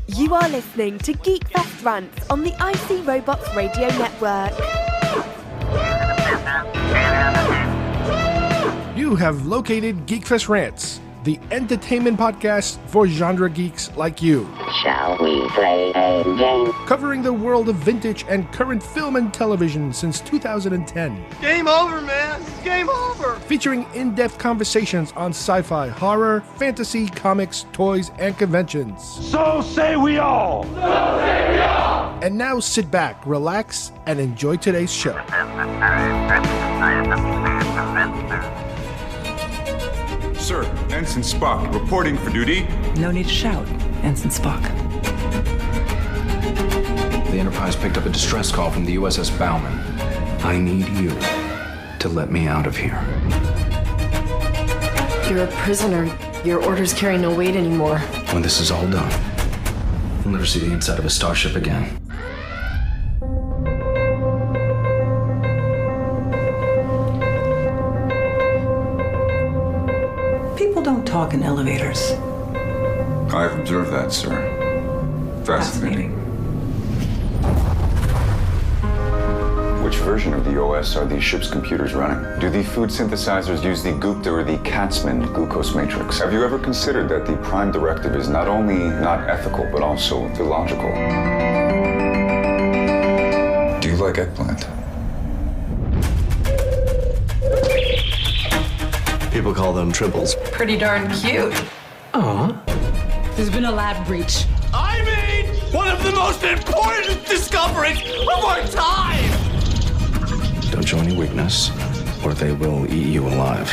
You are listening to Geekfest Rants on the IC Robots Radio Network. You have located Geekfest Rants, the entertainment podcast for genre geeks like you. Shall we play a game? Covering the world of vintage and current film and television since 2010. Game over, man! It's game over! Featuring in-depth conversations on sci-fi, horror, fantasy, comics, toys, and conventions. So say we all! So say we all! And now sit back, relax, and enjoy today's show. Sir, Ensign Spock, reporting for duty. No need to shout, Ensign Spock. The Enterprise picked up a distress call from the USS Bauman. I need you to let me out of here. You're a prisoner. Your orders carry no weight anymore. When this is all done, you'll never see the inside of a starship again. People don't talk in elevators. I've observed that, sir. Fascinating. Which version of the OS are these ship's computers running? Do the food synthesizers use the Gupta or the Katzmann glucose matrix? Have you ever considered that the Prime Directive is not only not ethical, but also illogical? Do you like eggplant? People call them triples. Pretty darn cute. There's been a lab breach. I made one of the most important discoveries of our time! Don't show any weakness, or they will eat you alive.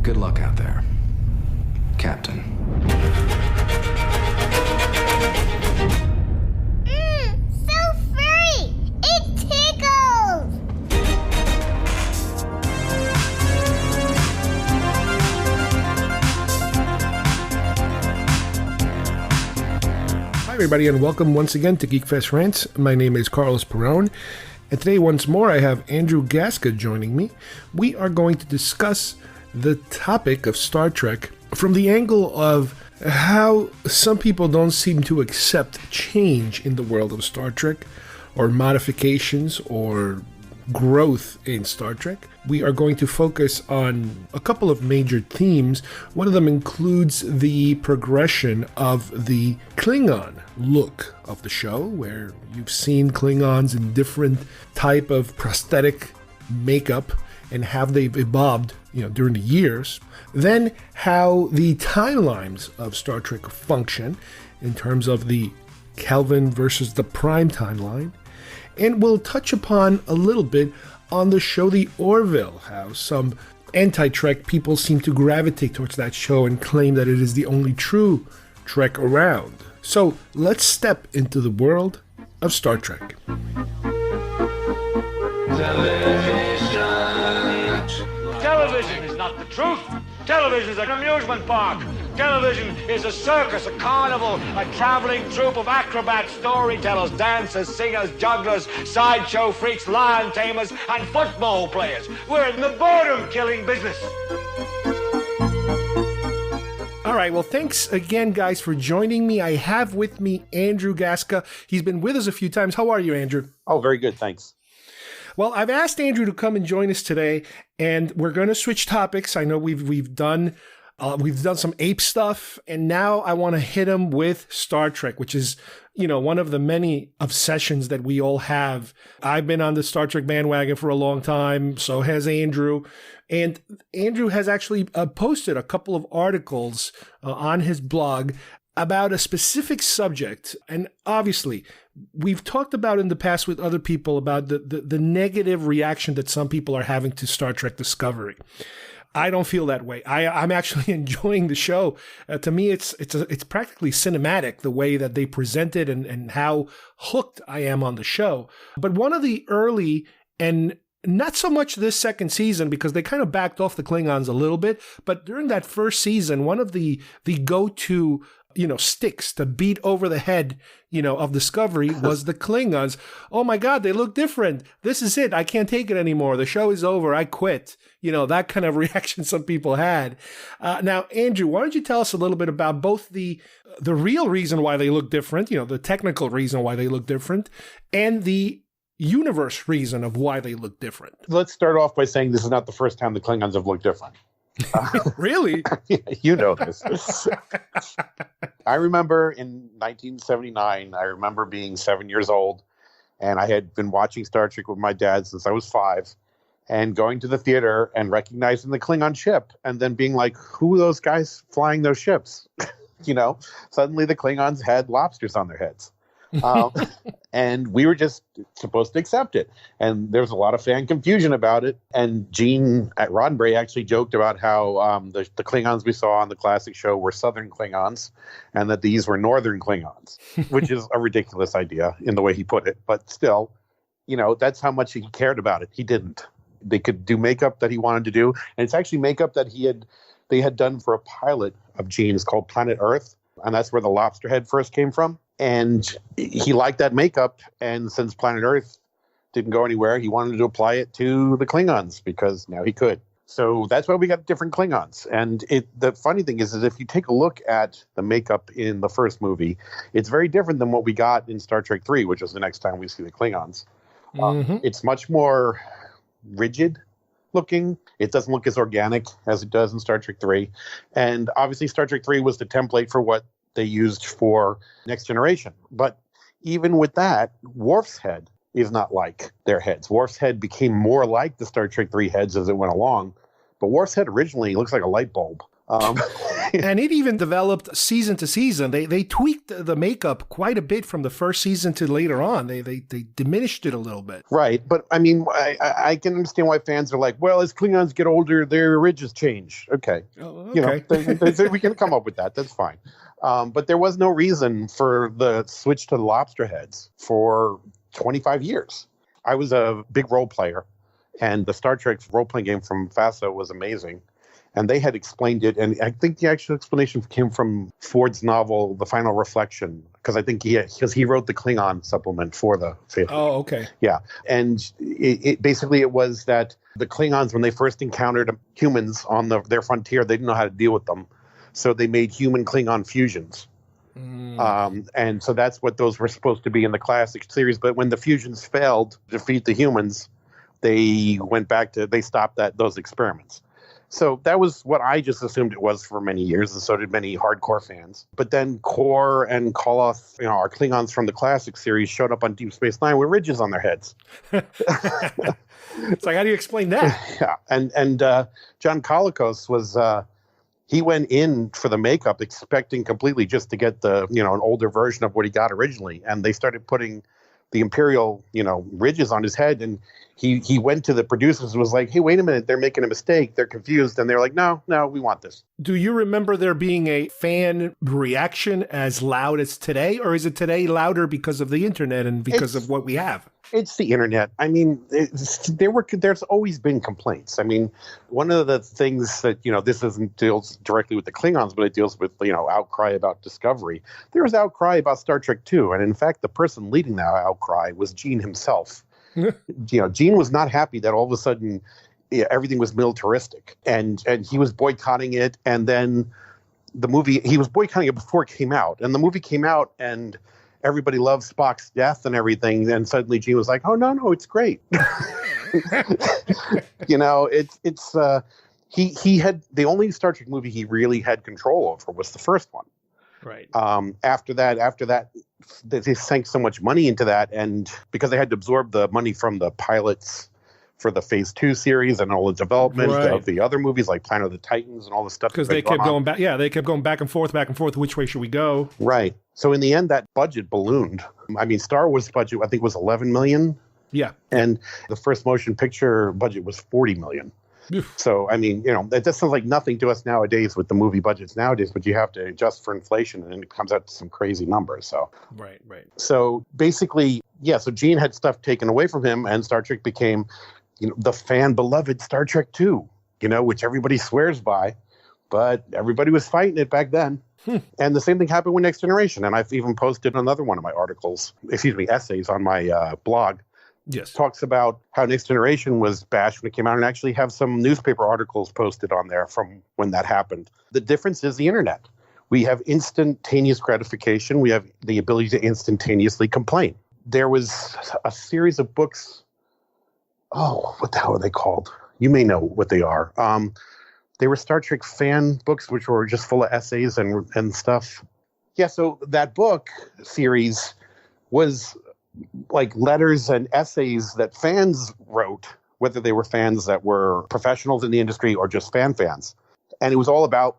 Good luck out there, Captain. Hi everybody, and welcome once again to Geekfest Rants. My name is Carlos Perone, and today once more I have Andrew Gaska joining me. We are going to discuss the topic of Star Trek from the angle of how some people don't seem to accept change in the world of Star Trek, or modifications, or growth in Star Trek. We are going to focus on a couple of major themes. One of them includes the progression of the Klingon look of the show, where you've seen Klingons in different type of prosthetic makeup and how they've evolved, during the years. Then how the timelines of Star Trek function in terms of the Kelvin versus the Prime timeline. And we'll touch upon a little bit on the show The Orville, how some anti-Trek people seem to gravitate towards that show and claim that it is the only true Trek around. So let's step into the world of Star Trek. Television is not the truth. Television is an amusement park. Television is a circus, a carnival, a traveling troupe of acrobats, storytellers, dancers, singers, jugglers, sideshow freaks, lion tamers, and football players. We're in the boredom-killing business. All right, well, thanks again, guys, for joining me. I have with me Andrew Gaska. He's been with us a few times. How are you, Andrew? Oh, very good, thanks. Well, I've asked Andrew to come and join us today, and we're going to switch topics. I know we've done some ape stuff, and now I want to hit him with Star Trek, which is, one of the many obsessions that we all have. I've been on the Star Trek bandwagon for a long time, so has Andrew. And Andrew has actually posted a couple of articles on his blog about a specific subject. And obviously, we've talked about in the past with other people about the negative reaction that some people are having to Star Trek Discovery. I don't feel that way. I'm actually enjoying the show. To me, it's practically cinematic, the way that they present it and how hooked I am on the show. But one of the early, and not so much this second season, because they kind of backed off the Klingons a little bit, but during that first season, one of the go-to sticks to beat over the head, of Discovery was the Klingons. Oh my God, they look different. This is it. I can't take it anymore. The show is over. I quit. That kind of reaction some people had. Now, Andrew, why don't you tell us a little bit about both the real reason why they look different, the technical reason why they look different, and the universe reason of why they look different. Let's start off by saying this is not the first time the Klingons have looked different. Really? You know this. I remember in 1979, I remember being 7 years old, and I had been watching Star Trek with my dad since I was 5, and going to the theater and recognizing the Klingon ship, and then being like, who are those guys flying those ships? Suddenly the Klingons had lobsters on their heads. And we were just supposed to accept it. And there was a lot of fan confusion about it. And Gene at Roddenberry actually joked about how the Klingons we saw on the classic show were Southern Klingons and that these were Northern Klingons, which is a ridiculous idea in the way he put it. But still, that's how much he cared about it. He didn't. They could do makeup that he wanted to do. And it's actually makeup that they had done for a pilot of Gene's called Planet Earth. And that's where the lobster head first came from. And he liked that makeup. And since Planet Earth didn't go anywhere, he wanted to apply it to the Klingons because now he could. So that's why we got different Klingons. And the funny thing is if you take a look at the makeup in the first movie, it's very different than what we got in Star Trek 3, which is the next time we see the Klingons. It's much more rigid looking. It doesn't look as organic as it does in Star Trek 3. And obviously Star Trek 3 was the template for what they used for Next Generation. But even with that, Worf's head is not like their heads. Worf's head became more like the Star Trek 3 heads as it went along. But Worf's head originally looks like a light bulb. And it even developed season to season. They tweaked the makeup quite a bit from the first season to later on. They diminished it a little bit. Right. But I mean, I can understand why fans are like, well, as Klingons get older, their ridges change. Okay. Okay. We can come up with that. That's fine. But there was no reason for the switch to the lobster heads for 25 years. I was a big role player, and the Star Trek role-playing game from FASA was amazing. And they had explained it, and I think the actual explanation came from Ford's novel, The Final Reflection, because I think he wrote the Klingon supplement for the fifth. Oh, okay. Yeah, and it basically it was that the Klingons, when they first encountered humans on their frontier, they didn't know how to deal with them, so they made human-Klingon fusions. And so that's what those were supposed to be in the classic series. But when the fusions failed to defeat the humans, they stopped those experiments. So that was what I just assumed it was for many years, and so did many hardcore fans. But then Kor and Koloth, our Klingons from the classic series, showed up on Deep Space Nine with ridges on their heads. It's like, how do you explain that? Yeah, and John Colicos was he went in for the makeup expecting completely just to get the an older version of what he got originally, and they started putting the Imperial ridges on his head, and he went to the producers and was like, hey, wait a minute, they're making a mistake, they're confused, and they're like, no, we want this. Do you remember there being a fan reaction as loud as today, or is it today louder because of the internet and because of what we have? It's the internet. I mean, there's always been complaints. I mean, one of the things that, this deals directly with the Klingons, but it deals with, outcry about Discovery. There was outcry about Star Trek 2. And in fact, the person leading that outcry was Gene himself. Gene was not happy that all of a sudden everything was militaristic and he was boycotting it. And then the movie, he was boycotting it before it came out. And the movie came out and everybody loves Spock's death and everything. And suddenly Gene was like, oh, no, it's great. He had the only Star Trek movie he really had control over was the first one. Right. After that, they sank so much money into that. And because they had to absorb the money from the pilots for the Phase 2 series and all the development of the other movies like Planet of the Titans and all the stuff. Because they kept going back. Yeah, they kept going back and forth. Which way should we go? Right. So in the end, that budget ballooned. I mean, Star Wars budget, I think, was $11 million. Yeah. And the first motion picture budget was $40 million. So, I mean, that just sounds like nothing to us nowadays with the movie budgets nowadays, but you have to adjust for inflation and it comes out to some crazy numbers. So, right. So basically, so Gene had stuff taken away from him and Star Trek became, the fan beloved Star Trek 2, which everybody swears by. but everybody was fighting it back then. And the same thing happened with Next Generation. And I've even posted another one of my essays on my blog. Yes. Talks about how Next Generation was bashed when it came out, and actually have some newspaper articles posted on there from when that happened. The difference is the internet. We have instantaneous gratification. We have the ability to instantaneously complain. There was a series of books. Oh, what the hell are they called? You may know what they are. They were Star Trek fan books, which were just full of essays and stuff. Yeah, so that book series was like letters and essays that fans wrote, whether they were fans that were professionals in the industry or just fans. And it was all about,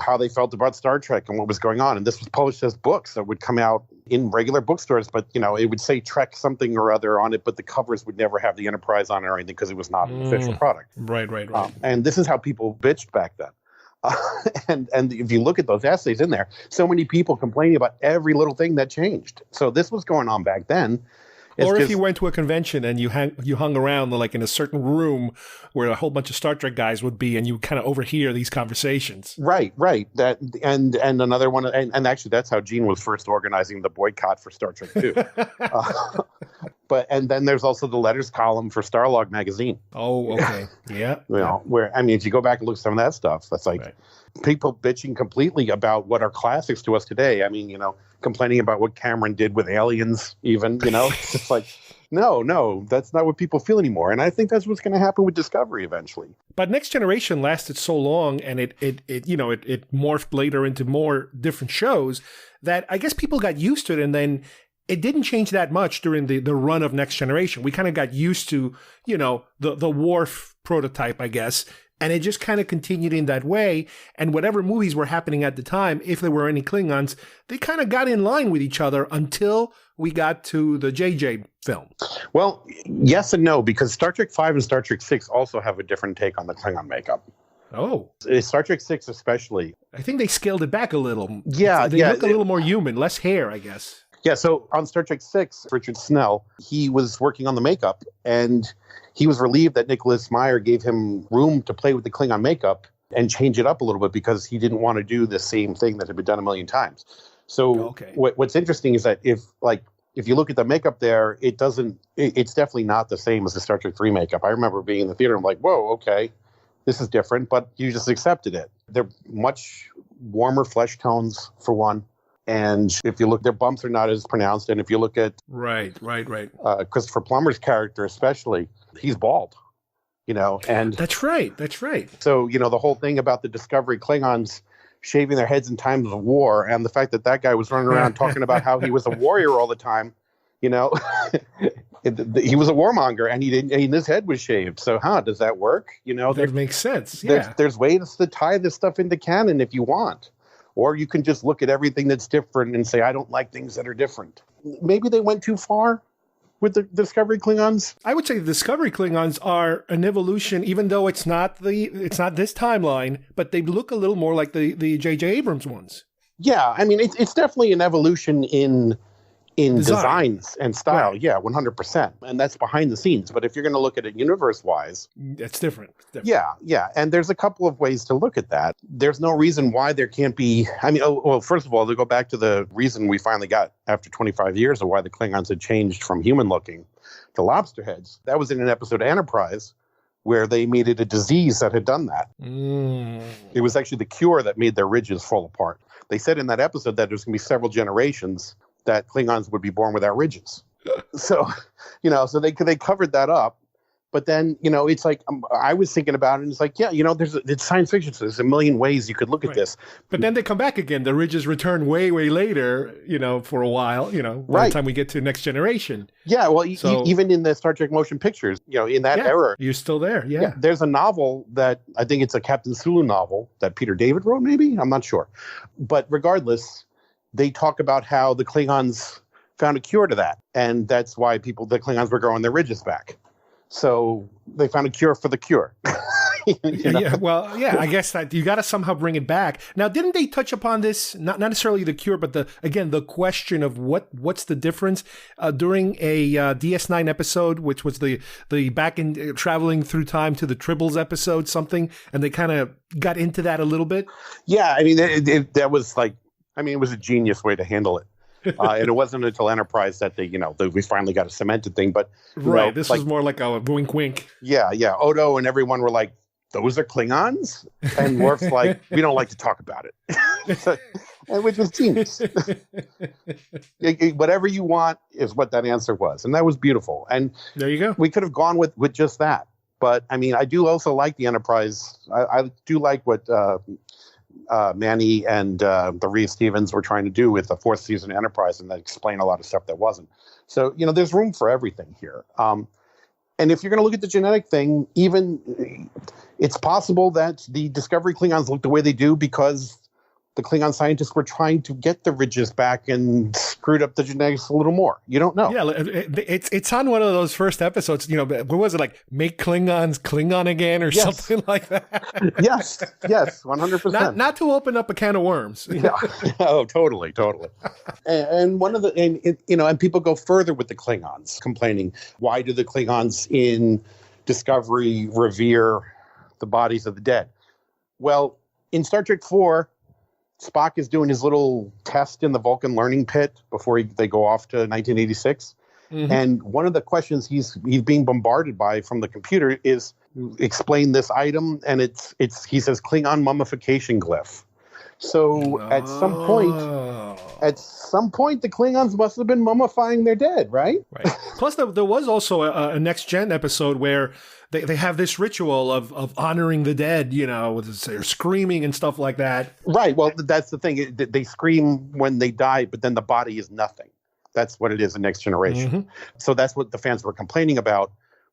how they felt about Star Trek and what was going on. And this was published as books that would come out in regular bookstores, but, it would say Trek something or other on it, but the covers would never have the Enterprise on it or anything because it was not an official product. Right. And this is how people bitched back then. And if you look at those essays in there, so many people complaining about every little thing that changed. So this was going on back then. Or if you went to a convention and you hung around like in a certain room where a whole bunch of Star Trek guys would be, and you kind of overhear these conversations. Right. That and another one, and actually that's how Gene was first organizing the boycott for Star Trek 2. And then there's also the letters column for Starlog magazine. Oh, okay, yeah. Where if you go back and look at some of that stuff, that's like people bitching completely about what are classics to us today. Complaining about what Cameron did with Aliens, even, it's just like, no, that's not what people feel anymore. And I think that's what's going to happen with Discovery eventually. But Next Generation lasted so long, and it morphed later into more different shows that I guess people got used to it, and then it didn't change that much during the run of Next Generation. We kind of got used to, the Worf prototype, I guess. And it just kind of continued in that way. And whatever movies were happening at the time, if there were any Klingons, they kind of got in line with each other until we got to the JJ film. Well, yes and no, because Star Trek 5 and Star Trek 6 also have a different take on the Klingon makeup. Oh. Star Trek 6 especially. I think they scaled it back a little. Yeah. They look a little more human, less hair, I guess. Yeah, so on Star Trek 6, Richard Snell, he was working on the makeup, and he was relieved that Nicholas Meyer gave him room to play with the Klingon makeup and change it up a little bit because he didn't want to do the same thing that had been done a million times. So what's interesting is that if you look at the makeup there, it's definitely not the same as the Star Trek 3 makeup. I remember being in the theater, I'm like, whoa, okay, this is different, but you just accepted it. They're much warmer flesh tones, for one. And if you look, their bumps are not as pronounced. And if you look at right, Christopher Plummer's character, especially, he's bald, and that's right. So, the whole thing about the Discovery Klingons shaving their heads in times of war, and the fact that guy was running around talking about how he was a warrior all the time, he was a warmonger, and his head was shaved. So, does that work? That makes sense. Yeah. There's ways to tie this stuff into canon if you want. Or you can just look at everything that's different and say, I don't like things that are different. Maybe they went too far with the Discovery Klingons. I would say the Discovery Klingons are an evolution, even though it's not this timeline, but they look a little more like the J.J. Abrams ones. Yeah, it's definitely an evolution in designs and style. Right. Yeah, 100%. And that's behind the scenes. But if you're going to look at it universe-wise... It's different. Yeah. And there's a couple of ways to look at that. There's no reason why there can't be... first of all, to go back to the reason we finally got, after 25 years, of why the Klingons had changed from human-looking to lobster heads. That was in an episode of Enterprise, where they made it a disease that had done that. It was actually the cure that made their ridges fall apart. They said in that episode that there's going to be several generations that Klingons would be born without ridges. So, so they covered that up. But then, it's like, I was thinking about it, and it's like, it's science fiction, so there's a million ways you could look at this. But then they come back again. The ridges return way, way later, for a while, by the time we get to Next Generation. Yeah, well, even in the Star Trek motion pictures, in that era. You're still there, yeah. There's a novel that, I think it's a Captain Sulu novel that Peter David wrote, maybe? I'm not sure. But regardless, they talk about how the Klingons found a cure to that. And that's why the Klingons were growing their ridges back. So they found a cure for the cure. Yeah, well, yeah, I guess that you got to somehow bring it back. Now, didn't they touch upon this? Not necessarily the cure, but the question of what's the difference during a DS9 episode, which was the back in traveling through time to the Tribbles episode, something, and they kind of got into that a little bit. Yeah, I mean, that was like, I mean, it was a genius way to handle it. And it wasn't until Enterprise that we finally got a cemented thing. But right, this was more like a wink, wink. Yeah. Odo and everyone were like, "Those are Klingons," and Worf's like, "We don't like to talk about it," which was genius. Whatever you want is what that answer was, and that was beautiful. And there you go. We could have gone with just that. But I mean, I do also like the Enterprise. I do like what Manny and the Reeve Stevens were trying to do with the fourth season of Enterprise, and that explain a lot of stuff that wasn't. So, there's room for everything here. And if you're going to look at the genetic thing, even it's possible that the Discovery Klingons look the way they do because the Klingon scientists were trying to get the ridges back and screwed up the genetics a little more. You don't know. Yeah, it's on one of those first episodes. What was it like? Make Klingons Klingon again, or something like that? Yes, 100%. Not to open up a can of worms. Yeah. Oh, totally. And one of the and people go further with the Klingons, complaining, why do the Klingons in Discovery revere the bodies of the dead? Well, in Star Trek IV, Spock is doing his little test in the Vulcan learning pit before they go off to 1986. Mm-hmm. And one of the questions he's being bombarded by from the computer is, explain this item. And he says Klingon mummification glyph. So at some point, the Klingons must have been mummifying their dead, right? Right. Plus, there was also a Next Gen episode where they have this ritual of honoring the dead, they're screaming and stuff like that. Right. Well, that's the thing. They scream when they die, but then the body is nothing. That's what it is in Next Generation. Mm-hmm. So that's what the fans were complaining about.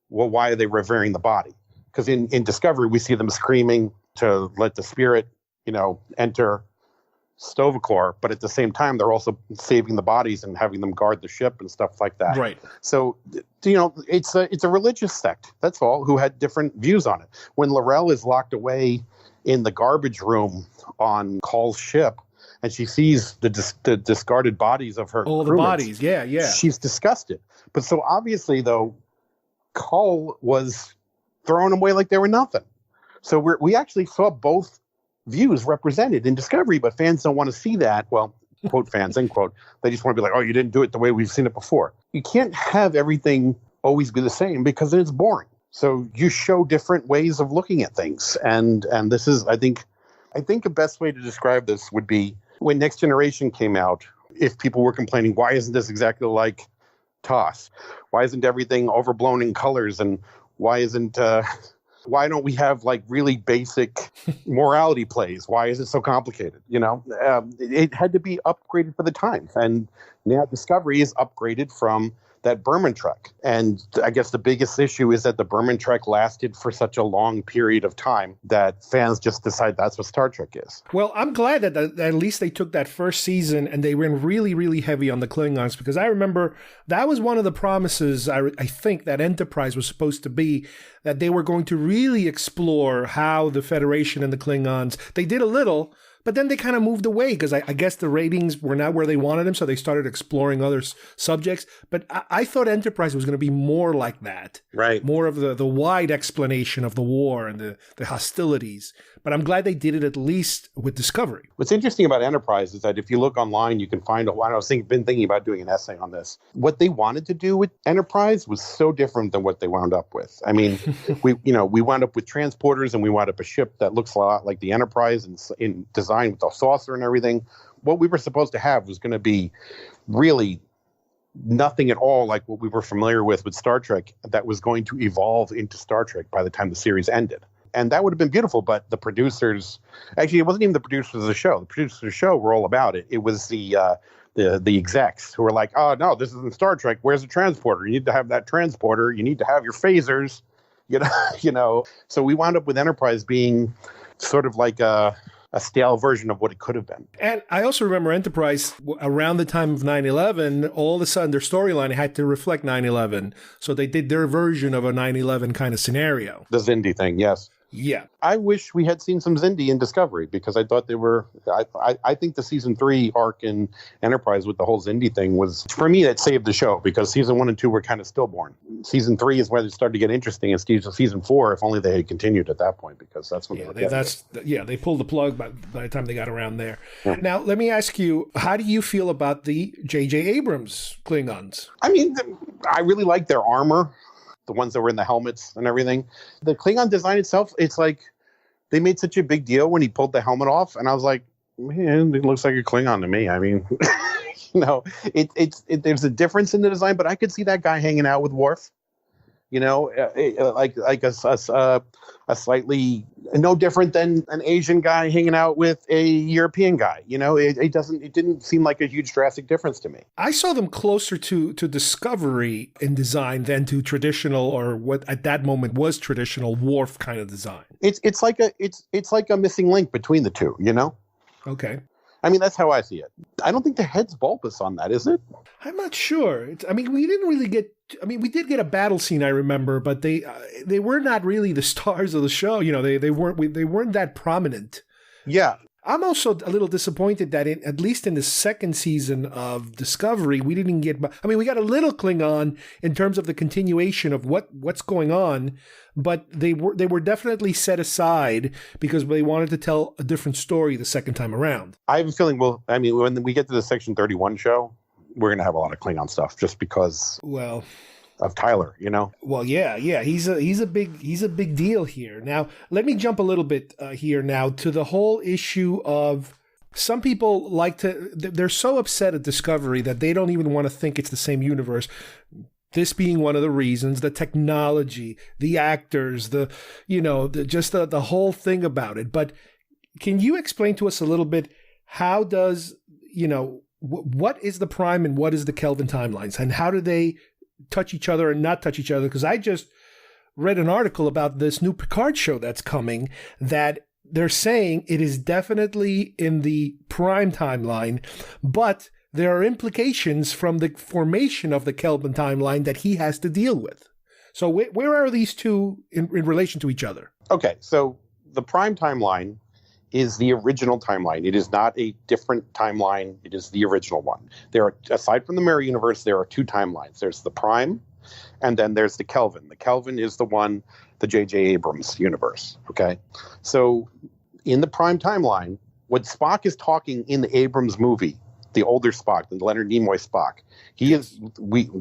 Well, why are they revering the body? Because in Discovery, we see them screaming to let the spirit enter Sto-vo-kor, but at the same time, they're also saving the bodies and having them guard the ship and stuff like that. Right. So, it's a religious sect, that's all, who had different views on it. When L'Rell is locked away in the garbage room on Call's ship, and she sees the discarded bodies of her crewmates, the bodies, yeah. She's disgusted. But so obviously, though, Call was throwing them away like they were nothing. So we actually saw both views represented in Discovery, but fans don't want to see that. Well, quote fans, end quote. They just want to be like, oh, you didn't do it the way we've seen it before. You can't have everything always be the same because then it's boring. So you show different ways of looking at things. And this is, I think the best way to describe this would be when Next Generation came out, if people were complaining, why isn't this exactly like TOS? Why isn't everything overblown in colors? And why don't we have like really basic morality plays? Why is it so complicated? It had to be upgraded for the times. And now Discovery is upgraded from that Berman Trek. And I guess the biggest issue is that the Berman Trek lasted for such a long period of time that fans just decide that's what Star Trek is. Well, I'm glad that at least they took that first season and they went really, really heavy on the Klingons, because I remember that was one of the promises I think that Enterprise was supposed to be, that they were going to really explore how the Federation and the Klingons, they did a little, but then they kind of moved away because I guess the ratings were not where they wanted them, so they started exploring other subjects. But I thought Enterprise was going to be more like that. Right. More of the wide explanation of the war and the hostilities. But I'm glad they did it at least with Discovery. What's interesting about Enterprise is that if you look online, you can find been thinking about doing an essay on this. What they wanted to do with Enterprise was so different than what they wound up with. I mean, we wound up with transporters, and we wound up a ship that looks a lot like the Enterprise in design with the saucer and everything. What we were supposed to have was going to be really nothing at all like what we were familiar with Star Trek, that was going to evolve into Star Trek by the time the series ended. And that would have been beautiful, but the producers, actually, it wasn't even the producers of the show. The producers of the show were all about it. It was the execs who were like, oh, no, this isn't Star Trek. Where's the transporter? You need to have that transporter. You need to have your phasers, So we wound up with Enterprise being sort of like a stale version of what it could have been. And I also remember Enterprise, around the time of 9/11, all of a sudden their storyline had to reflect 9/11. So they did their version of a 9/11 kind of scenario. The Zindi thing, yes. Yeah. I wish we had seen some Xindi in Discovery because I thought they were. I think the season 3 arc in Enterprise with the whole Xindi thing was, for me, that saved the show because season 1 and 2 were kind of stillborn. Season 3 is where it started to get interesting, and season 4, if only they had continued at that point, because that's when they pulled the plug by the time they got around there. Yeah. Now, let me ask you, how do you feel about the J.J. Abrams Klingons? I mean, I really like their armor. The ones that were in the helmets and everything. The Klingon design itself, it's like they made such a big deal when he pulled the helmet off, and I was like, man, it looks like a Klingon to me. I mean, there's a difference in the design, but I could see that guy hanging out with Worf. Like a slightly no different than an Asian guy hanging out with a European guy. It didn't seem like a huge drastic difference to me. I saw them closer to Discovery in design than to traditional, or what at that moment was traditional Worf kind of design. It's like a missing link between the two. Okay. I mean, that's how I see it. I don't think the head's bulbous on that, is it? I'm not sure. We didn't really get. We did get a battle scene, I remember, but they were not really the stars of the show. They weren't that prominent. Yeah. I'm also a little disappointed that at least in the second season of Discovery, we didn't get. We got a little Klingon in terms of the continuation of what's going on, but they were definitely set aside because they wanted to tell a different story the second time around. I have a feeling. Well, when we get to the Section 31 show, we're going to have a lot of Klingon stuff just because. Well. Of Tyler, Well, yeah, he's a big deal here. Now, let me jump a little bit here now to the whole issue of some people they're so upset at Discovery that they don't even want to think it's the same universe. This being one of the reasons, the technology, the actors, the whole thing about it. But can you explain to us a little bit how does what is the Prime and what is the Kelvin timelines, and how do they touch each other and not touch each other? Because I just read an article about this new Picard show that's coming that they're saying it is definitely in the Prime timeline, but there are implications from the formation of the Kelvin timeline that he has to deal with. So where are these two in relation to each other? Okay, so the Prime timeline is the original timeline. It is not a different timeline. It is the original one. There are, aside from the Mirror Universe, there are two timelines. There's the Prime, and then there's the Kelvin. The Kelvin is the one, the J.J. Abrams universe, okay? So in the Prime timeline, when Spock is talking in the Abrams movie, the older Spock, the Leonard Nimoy Spock,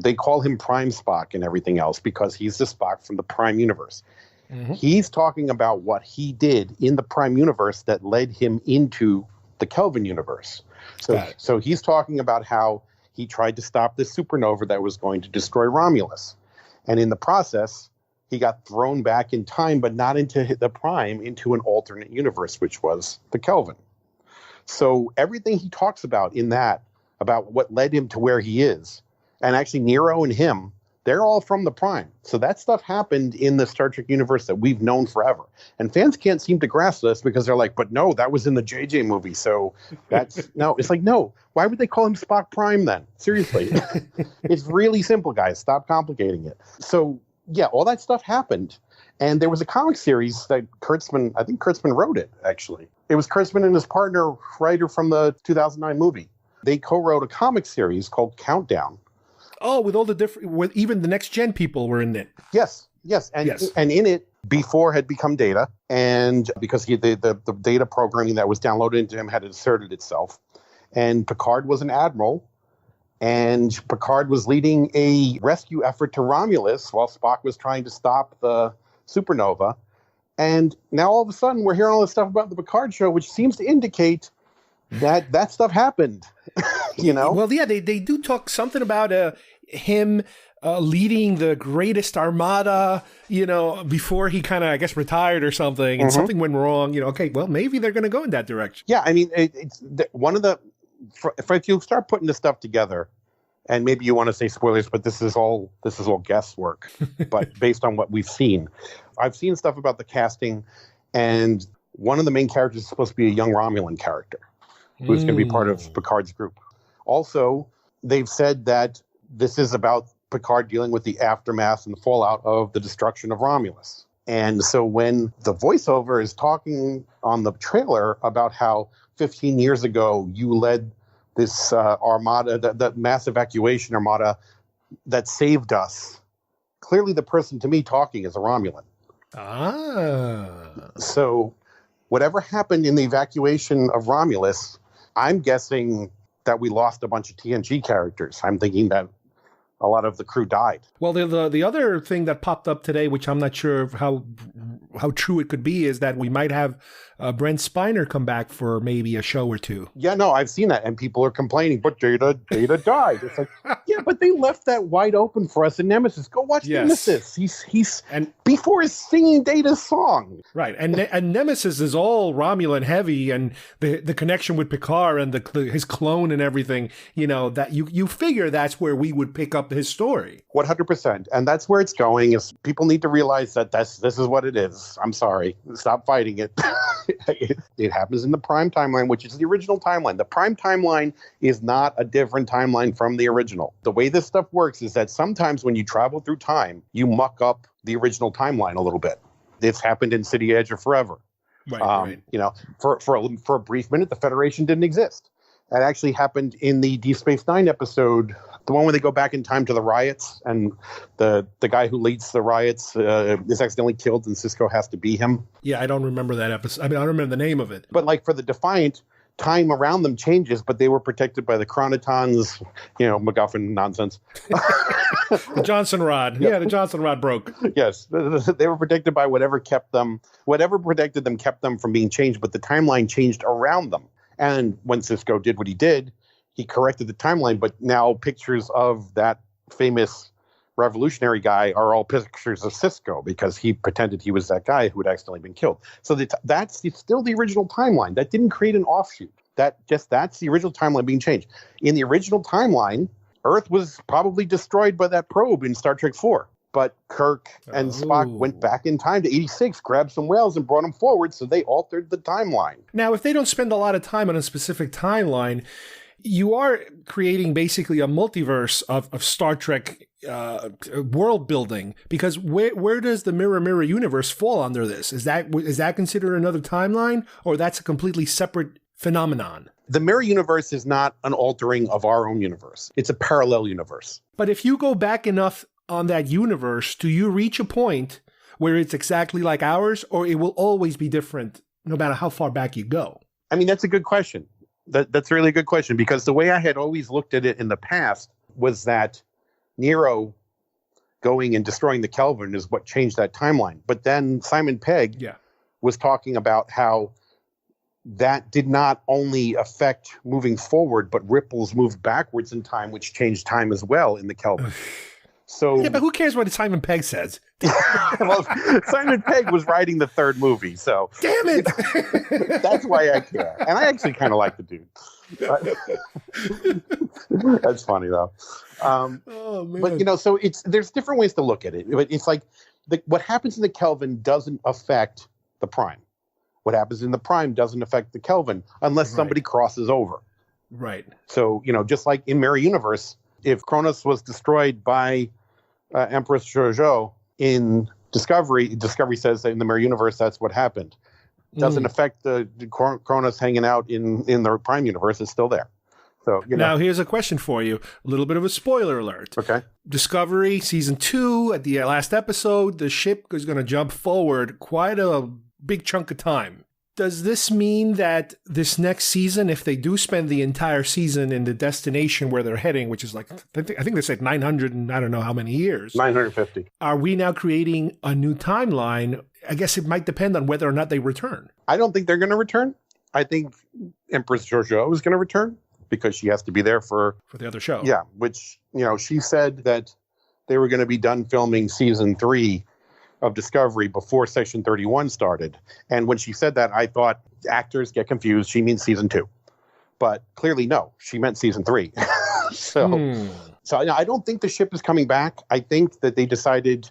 they call him Prime Spock and everything else because he's the Spock from the Prime universe. Mm-hmm. He's talking about what he did in the Prime universe that led him into the Kelvin universe. So he's talking about how he tried to stop this supernova that was going to destroy Romulus. And in the process, he got thrown back in time, but not into the Prime, into an alternate universe, which was the Kelvin. So everything he talks about in that, about what led him to where he is, and actually Nero and him, they're all from the Prime. So that stuff happened in the Star Trek universe that we've known forever. And fans can't seem to grasp this because they're like, but no, that was in the JJ movie. So that's, no, it's like, no, why would they call him Spock Prime then? Seriously. It's really simple, guys. Stop complicating it. So yeah, all that stuff happened. And there was a comic series that I think Kurtzman wrote it, actually. It was Kurtzman and his partner, writer from the 2009 movie. They co-wrote a comic series called Countdown. Oh, with all the different, with even the next gen people were in it. Yes. And in it, before had become Data, and because the data programming that was downloaded into him had inserted itself. And Picard was an admiral, and Picard was leading a rescue effort to Romulus while Spock was trying to stop the supernova. And now all of a sudden we're hearing all this stuff about the Picard show, which seems to indicate that stuff happened. Well, yeah, they do talk something about him leading the greatest armada, before he kind of, I guess, retired or something, and something went wrong. Okay, well, maybe they're going to go in that direction. Yeah, I mean, it's one of the. If you start putting this stuff together, and maybe you want to say spoilers, but this is all guesswork. But based on what we've seen, I've seen stuff about the casting, and one of the main characters is supposed to be a young Romulan character who's going to be part of Picard's group. Also, they've said that this is about Picard dealing with the aftermath and the fallout of the destruction of Romulus. And so when the voiceover is talking on the trailer about how 15 years ago you led this armada, that mass evacuation armada that saved us, clearly the person to me talking is a Romulan. So whatever happened in the evacuation of Romulus, I'm guessing that we lost a bunch of TNG characters. I'm thinking that a lot of the crew died. Well, the other thing that popped up today, which I'm not sure of how true it could be, is that we might have Brent Spiner come back for maybe a show or two. Yeah, no, I've seen that, and people are complaining, but Data died. It's like, yeah, but they left that wide open for us in Nemesis. Go watch Nemesis. He's and before he's singing Data's song. Right, and Nemesis is all Romulan heavy, and the connection with Picard and his clone and everything. You know that you figure that's where we would pick up his story. 100%, and that's where it's going. Is people need to realize that this is what it is. I'm sorry, stop fighting it. It happens in the Prime timeline, which is the original timeline. The Prime timeline is not a different timeline from the original. The way this stuff works is that sometimes when you travel through time, you muck up the original timeline a little bit. It's happened in City Edge or Forever. Right. You know, for a brief minute, the Federation didn't exist. That actually happened in the Deep Space Nine episode, the one where they go back in time to the riots, and the guy who leads the riots is accidentally killed, and Sisko has to be him. Yeah, I don't remember that episode. I mean, I don't remember the name of it. But like for the Defiant, time around them changes, but they were protected by the Chronotons, MacGuffin nonsense. The Johnson rod. Yeah, the Johnson rod broke. Yes, they were protected by whatever protected them kept them from being changed, but the timeline changed around them. And when Sisko did what he did, he corrected the timeline, but now pictures of that famous revolutionary guy are all pictures of Sisko because he pretended he was that guy who had accidentally been killed. So that's still the original timeline. That didn't create an offshoot. That's the original timeline being changed. In the original timeline, Earth was probably destroyed by that probe in Star Trek IV. But Kirk and Spock went back in time to 86, grabbed some whales and brought them forward, so they altered the timeline. Now, if they don't spend a lot of time on a specific timeline, you are creating basically a multiverse of Star Trek world building, because where does the Mirror universe fall under this? Is that considered another timeline, or that's a completely separate phenomenon? The Mirror universe is not an altering of our own universe. It's a parallel universe. But if you go back enough on that universe, do you reach a point where it's exactly like ours, or it will always be different no matter how far back you go? I mean, that's a good question. That's a really good question, because the way I had always looked at it in the past was that Nero going and destroying the Kelvin is what changed that timeline. But then Simon Pegg was talking about how that did not only affect moving forward, but ripples moved backwards in time, which changed time as well in the Kelvin. So, yeah, but who cares what Simon Pegg says? Well, Simon Pegg was writing the third movie, so damn it. That's why I care, and I actually kind of like the dude. That's funny though. Oh man! But so there's different ways to look at it. But it's like what happens in the Kelvin doesn't affect the Prime. What happens in the Prime doesn't affect the Kelvin unless somebody crosses over. Right. So just like in Mirror Universe, if Kronos was destroyed by Empress Jojo in Discovery says that in the Mirror Universe that's what happened. Doesn't affect the Kronos hanging out in the Prime Universe. It's still there. So Now here's a question for you. A little bit of a spoiler alert. Okay. Discovery Season 2, at the last episode, the ship is going to jump forward quite a big chunk of time. Does this mean that this next season, if they do spend the entire season in the destination where they're heading, which is like, I think they said 900 and I don't know how many years. 950. Are we now creating a new timeline? I guess it might depend on whether or not they return. I don't think they're going to return. I think Empress Georgiou is going to return because she has to be there for the other show. Yeah, which, she said that they were going to be done filming season 3 of Discovery before Section 31 started. And when she said that, I thought actors get confused. She means season 2. But clearly, no, she meant season 3. So I don't think the ship is coming back. I think that they decided,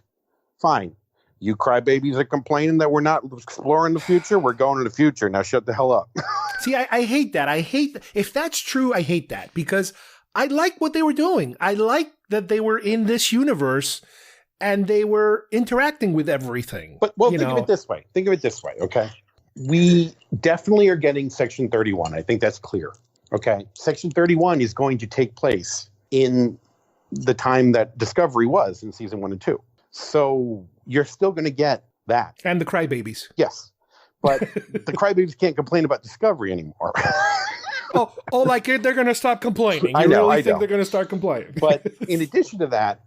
fine, you crybabies are complaining that we're not exploring the future. We're going to the future. Now shut the hell up. See, I hate that. If that's true, I hate that because I like what they were doing. I like that they were in this universe. and they were interacting with everything. But think of it this way. Think of it this way, okay? We definitely are getting Section 31. I think that's clear. Okay. Section 31 is going to take place in the time that Discovery was in season 1 and 2. So you're still going to get that. And the crybabies. Yes. But the crybabies can't complain about Discovery anymore. Like they're going to stop complaining. I think they're going to start complaining. But in addition to that,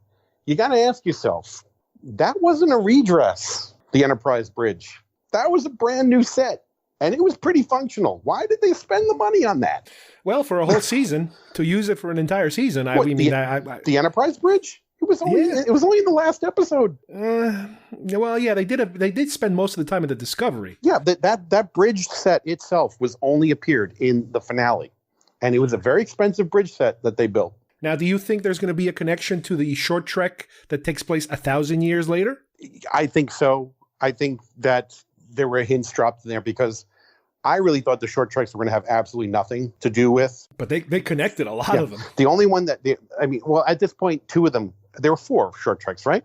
you got to ask yourself, that wasn't a redress, the Enterprise bridge. That was a brand new set. And it was pretty functional. Why did they spend the money on that? Well, for a whole season, to use it for an entire season. The Enterprise bridge? It was only in the last episode. They did spend most of the time in the Discovery. Yeah, that bridge set itself was only appeared in the finale. And it was a very expensive bridge set that they built. Now, do you think there's going to be a connection to the short trek that takes place 1,000 years later? I think so. I think that there were hints dropped in there because I really thought the short treks were going to have absolutely nothing to do with. But they connected a lot of them. The only one at this point, 2 of them, there were 4 short treks, right?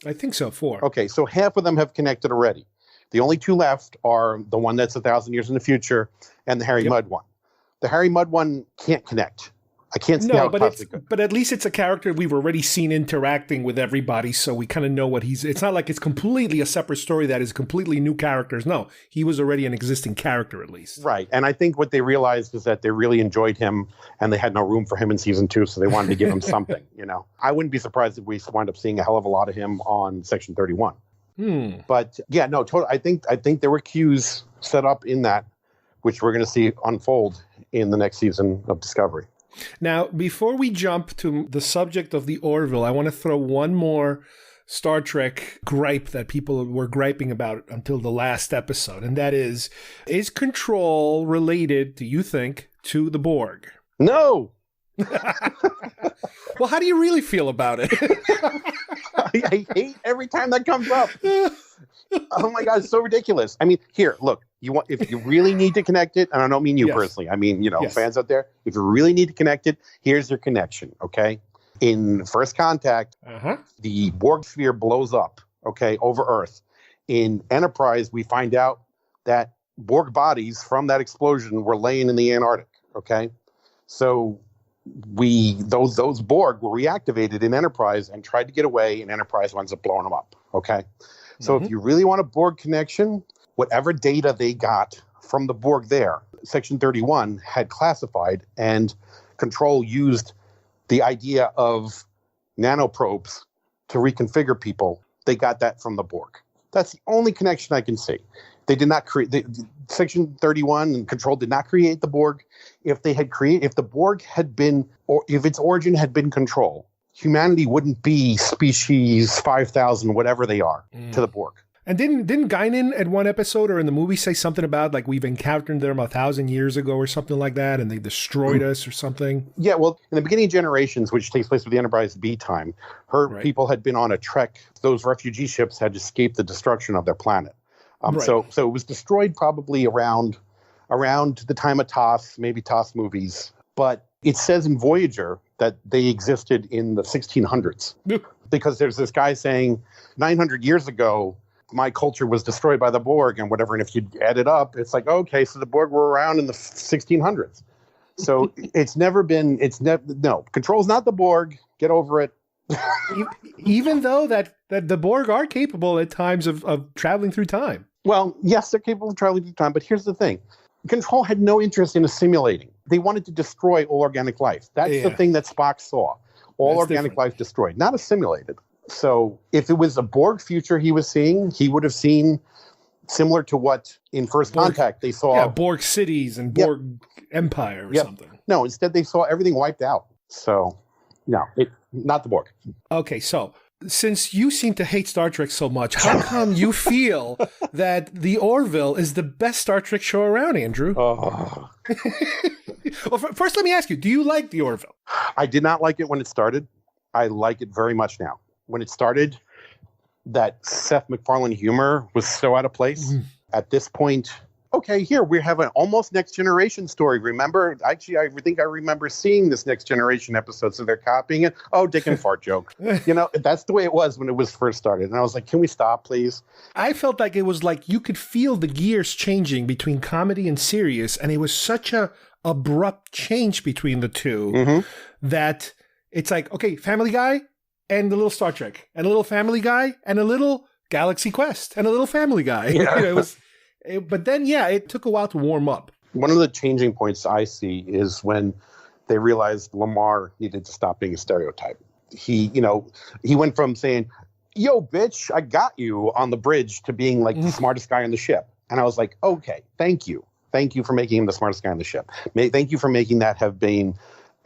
I think so, 4. Okay, so half of them have connected already. The only 2 left are the one that's 1,000 years in the future and the Harry Mudd one. The Harry Mudd one can't connect. I can't see how it possibly could. But at least it's a character we've already seen interacting with everybody, so we kind of know what it's not like it's completely a separate story that is completely new characters. No, he was already an existing character at least. Right, and I think what they realized is that they really enjoyed him and they had no room for him in season 2, so they wanted to give him something, I wouldn't be surprised if we wind up seeing a hell of a lot of him on Section 31. But yeah, no, totally. I think there were cues set up in that, which we're going to see unfold in the next season of Discovery. Now, before we jump to the subject of the Orville, I want to throw one more Star Trek gripe that people were griping about until the last episode, and that is Control related, do you think, to the Borg? No! Well, how do you really feel about it? I hate every time that comes up. Oh my God, it's so ridiculous. I mean, here, look, if you really need to connect it, and I don't mean you personally, I mean, fans out there, if you really need to connect it, here's your connection, okay? In First Contact, the Borg sphere blows up, okay, over Earth. In Enterprise, we find out that Borg bodies from that explosion were laying in the Antarctic, okay? So those Borg were reactivated in Enterprise and tried to get away, and Enterprise winds up blowing them up, okay? So if you really want a Borg connection, whatever data they got from the Borg there, Section 31 had classified, and Control used the idea of nanoprobes to reconfigure people. They got that from the Borg. That's the only connection I can see. They did not create Section 31 and Control did not create the Borg. If the Borg had been, or if its origin had been Control, humanity wouldn't be species 5,000, whatever they are, to the Borg. And didn't Guinan at one episode or in the movie say something about like we've encountered them 1,000 years ago or something like that, and they destroyed us or something? Yeah, well, in the beginning of Generations, which takes place with the Enterprise B time, people had been on a trek. Those refugee ships had escaped the destruction of their planet. So it was destroyed probably around the time of TOS, maybe TOS movies. But it says in Voyager that they existed in the 1600s. Because there's this guy saying 900 years ago, my culture was destroyed by the Borg and whatever. And if you add it up, it's like, okay, so the Borg were around in the 1600s. So Control's not the Borg. Get over it. Even though that the Borg are capable at times of traveling through time. Well, yes, they're capable of traveling through time. But here's the thing. Control had no interest in assimilating. They wanted to destroy all organic life. That's the thing that Spock saw. All organic life destroyed, not assimilated. So if it was a Borg future he was seeing, he would have seen similar to what in First Contact they saw. Yeah, Borg cities and Borg Empire or something. No, instead they saw everything wiped out. So, no, not the Borg. Okay, so since you seem to hate Star Trek so much, how come you feel that the Orville is the best Star Trek show around, Andrew? Oh. Well, first let me ask you, do you like the Orville? I did not like it when it started. I like it very much now. When it started, that Seth MacFarlane humor was so out of place. At this point, okay, here we have an almost Next Generation story. Remember? Actually, I think I remember seeing this Next Generation episode, so they're copying it. Oh, dick and fart joke. That's the way it was when it was first started. And I was like, can we stop, please? I felt like it was like you could feel the gears changing between comedy and serious, and it was such a abrupt change between the two that it's like, okay, Family Guy and a little Star Trek, and a little Family Guy and a little Galaxy Quest, and a little Family Guy. Yeah. But then, it took a while to warm up. One of the changing points I see is when they realized Lamar needed to stop being a stereotype. He went from saying, yo, bitch, I got you on the bridge to being like the smartest guy on the ship. And I was like, okay, thank you. Thank you for making him the smartest guy on the ship. Thank you for making that have been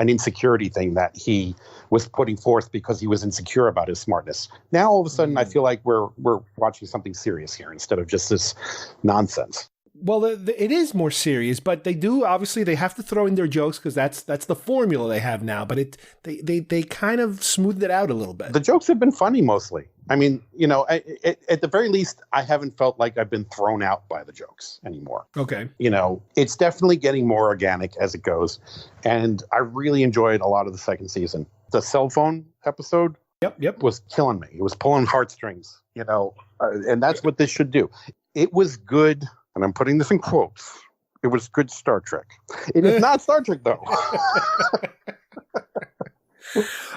an insecurity thing that he was putting forth because he was insecure about his smartness. Now, all of a sudden, I feel like we're watching something serious here instead of just this nonsense. Well, it is more serious, but they do, obviously, they have to throw in their jokes because that's the formula they have now, but they kind of smoothed it out a little bit. The jokes have been funny mostly. I mean, at the very least, I haven't felt like I've been thrown out by the jokes anymore. Okay. It's definitely getting more organic as it goes, and I really enjoyed a lot of the second season. The cell phone episode was killing me. It was pulling heartstrings, and that's what this should do. It was good. And I'm putting this in quotes. It was good Star Trek. It is not Star Trek, though.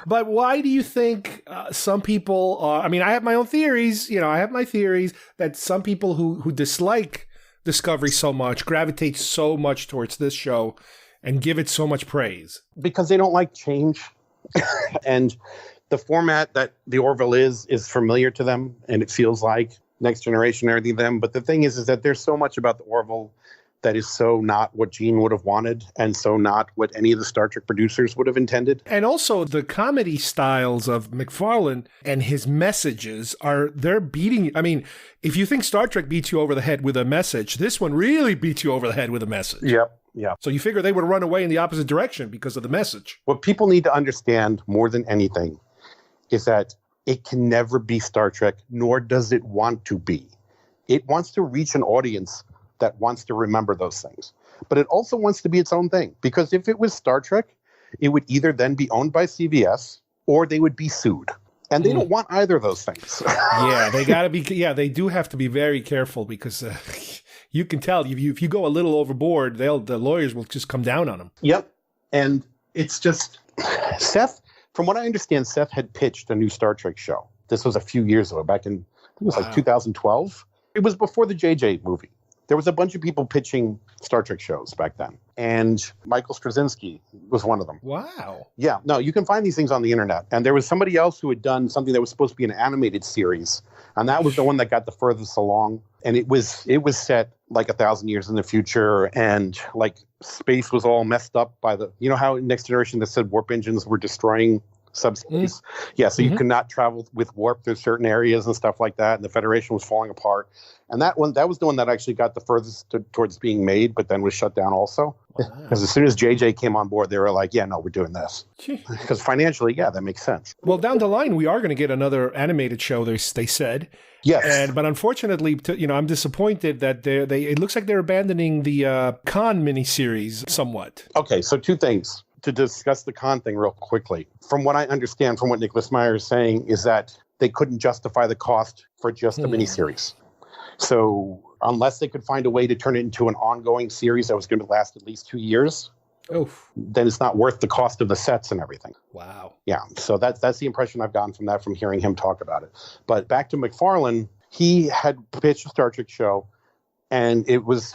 But why do you think some people are... I mean, I have my own theories. I have my theories that some people who dislike Discovery so much gravitate so much towards this show and give it so much praise. Because they don't like change. And the format that the Orville is familiar to them, and it feels like Next Generation and everything them. But the thing is that there's so much about the Orville that is so not what Gene would have wanted and so not what any of the Star Trek producers would have intended. And also the comedy styles of McFarlane and his messages they're beating. I mean, if you think Star Trek beats you over the head with a message, this one really beats you over the head with a message. Yep. Yeah. So you figure they would run away in the opposite direction because of the message. What people need to understand more than anything is that it can never be Star Trek, nor does it want to be. It wants to reach an audience that wants to remember those things. But it also wants to be its own thing. Because if it was Star Trek, it would either then be owned by CBS or they would be sued. And they don't want either of those things. They do have to be very careful because you can tell if you go a little overboard, the lawyers will just come down on them. Yep. And it's just Seth. From what I understand, Seth had pitched a new Star Trek show. This was a few years ago, back in, I think it was like 2012. It was before the JJ movie. There was a bunch of people pitching Star Trek shows back then. And Michael Straczynski was one of them. Wow. Yeah. No, you can find these things on the internet. And there was somebody else who had done something that was supposed to be an animated series. And that was the one that got the furthest along. And it was set like 1,000 years in the future. And like space was all messed up by how in Next Generation they said warp engines were destroying subspace. Yeah, so you could not travel with warp through certain areas and stuff like that. And the Federation was falling apart. And that was the one that actually got the furthest towards being made, but then was shut down also. Because as soon as JJ came on board, they were like, yeah, no, we're doing this. Because financially, that makes sense. Well, down the line, we are going to get another animated show, they said. Yes. But unfortunately, I'm disappointed that it looks like they're abandoning the Khan miniseries somewhat. Okay, so two things to discuss the Khan thing real quickly. From what I understand, from what Nicholas Meyer is saying, is that they couldn't justify the cost for just a miniseries. So unless they could find a way to turn it into an ongoing series that was going to last at least 2 years, then it's not worth the cost of the sets and everything. Wow. Yeah. So that's the impression I've gotten from that, from hearing him talk about it. But back to McFarlane, he had pitched a Star Trek show and it was,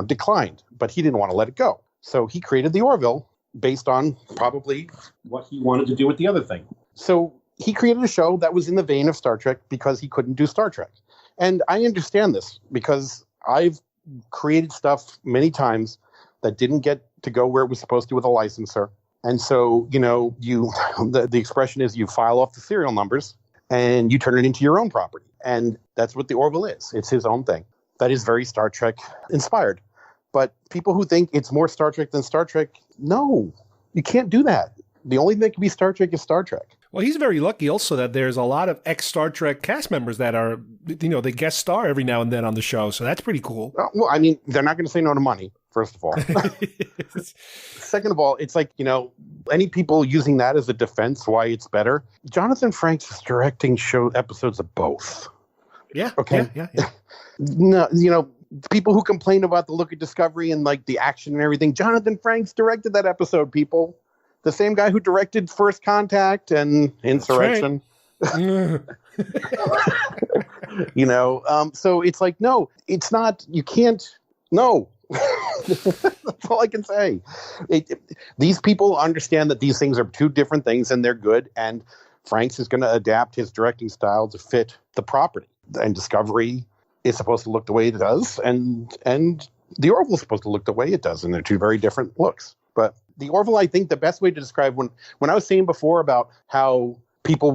declined, but he didn't want to let it go. So he created the Orville based on probably what he wanted to do with the other thing. So he created a show that was in the vein of Star Trek because he couldn't do Star Trek. And I understand this because I've created stuff many times that didn't get to go where it was supposed to with a licensor. And so, the expression is you file off the serial numbers and you turn it into your own property. And that's what the Orville is. It's his own thing. That is very Star Trek inspired. But people who think it's more Star Trek than Star Trek, no, you can't do that. The only thing that can be Star Trek is Star Trek. Well, he's very lucky also that there's a lot of ex-Star Trek cast members that are, they guest star every now and then on the show. So that's pretty cool. Well, I mean, they're not going to say no to money, first of all. Second of all, it's like, any people using that as a defense why it's better. Jonathan Frakes is directing episodes of both. Yeah. Okay. Yeah. No, people who complain about the look of Discovery and like the action and everything, Jonathan Frakes directed that episode, people. The same guy who directed First Contact and Insurrection. Right. So it's like, no, it's not, you can't, no. That's all I can say. These people understand that these things are two different things and they're good. And Franks is going to adapt his directing style to fit the property. And Discovery is supposed to look the way it does. And the Orville is supposed to look the way it does. And they're two very different looks. But the Orville, I think the best way to describe when I was saying before about how people